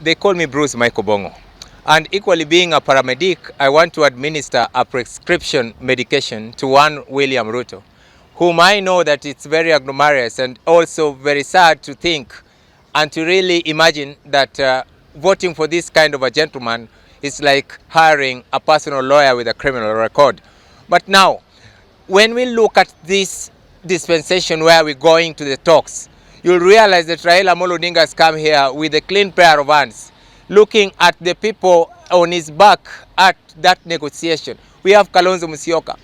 They call me Bruce Michael Bongo. And equally being a paramedic, I want to administer a prescription medication to one William Ruto, whom I know that it's very ignominious and also very sad to think and to really imagine that voting for this kind of a gentleman is like hiring a personal lawyer with a criminal record. But now, when we look at this dispensation where we're going to the talks, you'll realize that Raila Amolo Odinga has come here with a clean pair of hands, looking at the people on his back at that negotiation. We have Kalonzo Musyoka,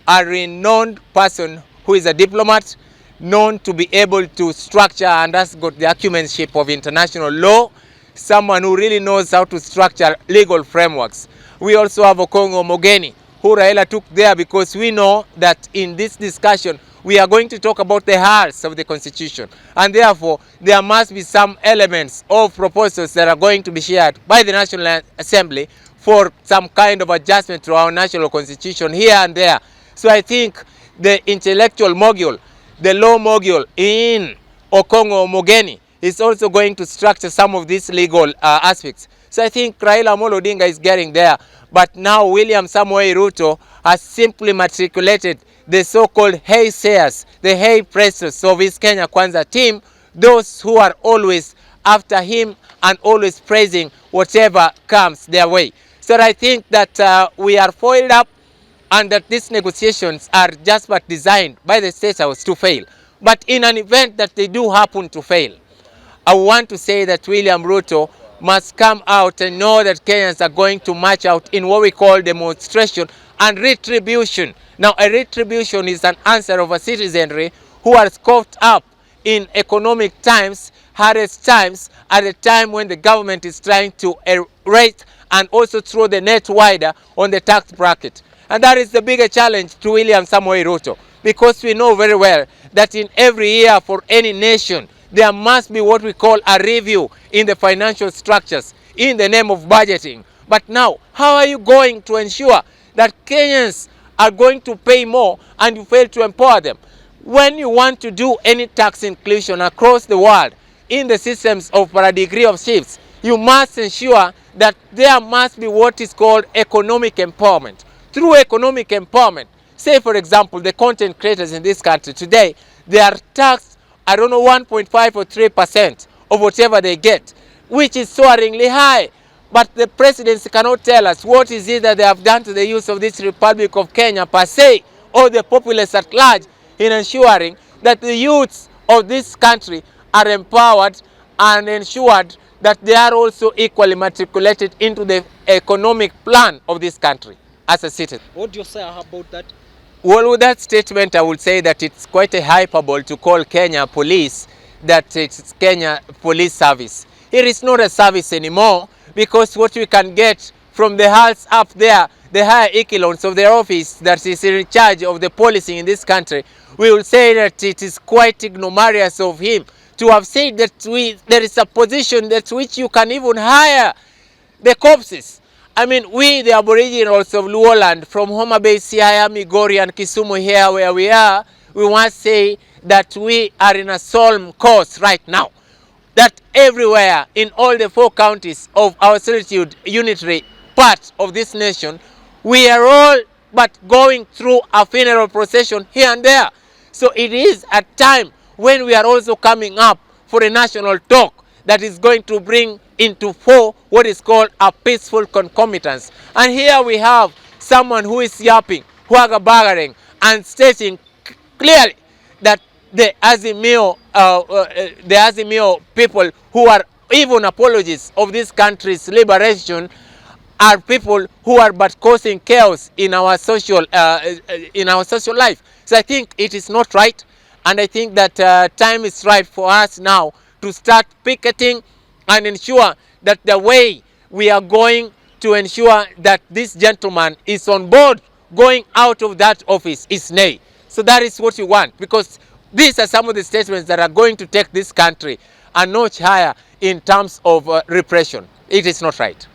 a renowned person who is a diplomat, known to be able to structure and has got the acumenship of international law, someone who really knows how to structure legal frameworks. We also have Okongo Omogeni, who Raila took there because we know that in this discussion we are going to talk about the hearts of the Constitution, and therefore there must be some elements of proposals that are going to be shared by the National Assembly for some kind of adjustment to our national Constitution here and there. So I think the intellectual mogul, the law mogul in Okongo Omogeni is also going to structure some of these legal aspects. So I think Raila Amolo Odinga is getting there. But now William Samoei Ruto has simply matriculated the so-called hay-sayers, the hay-pressers of his Kenya Kwanza team, those who are always after him and always praising whatever comes their way. So I think that we are foiled up and that these negotiations are just but designed by the State House to fail. But in an event that they do happen to fail, I want to say that William Ruto must come out and know that Kenyans are going to march out in what we call demonstration and retribution. Now, a retribution is an answer of a citizenry who are caught up in economic times, hardest times, at a time when the government is trying to erase and also throw the net wider on the tax bracket. And that is the bigger challenge to William Samoei Ruto, because we know very well that in every year for any nation, there must be what we call a review in the financial structures in the name of budgeting. But now, how are you going to ensure that Kenyans are going to pay more and you fail to empower them? When you want to do any tax inclusion across the world in the systems of paradegree of shifts, you must ensure that there must be what is called economic empowerment. Through economic empowerment, say for example, the content creators in this country today, they are taxed, I don't know, 1.5 or 3% of whatever they get, which is soaringly high. But the presidency cannot tell us what is it that they have done to the use of this Republic of Kenya per se, or the populace at large, in ensuring that the youths of this country are empowered and ensured that they are also equally matriculated into the economic plan of this country as a citizen. What do you say about that? Well, with that statement, I would say that it's quite a hyperbole to call Kenya police that it's Kenya police service. It is not a service anymore, because what we can get from the hearts up there, the higher echelons of the office that is in charge of the policing in this country, we will say that it is quite ignominious of him to have said that there is a position that which you can even hire the corpses. I mean, we, the Aboriginals of Luoland, from Homa Bay, Siaya, Migori, and Kisumu here where we are, we want to say that we are in a solemn course right now. That everywhere, in all the 4 counties of our solitude unitary part of this nation, we are all but going through a funeral procession here and there. So it is a time when we are also coming up for a national talk that is going to bring into fore what is called a peaceful concomitance. And here we have someone who is yapping, wagabagging, and stating clearly that the Azimio people who are even apologists of this country's liberation are people who are but causing chaos in our social life. So I think it is not right, and I think that time is right for us now to start picketing and ensure that the way we are going to ensure that this gentleman is on board going out of that office is nay. So that is what we want, because these are some of the statements that are going to take this country a notch higher in terms of repression. It is not right.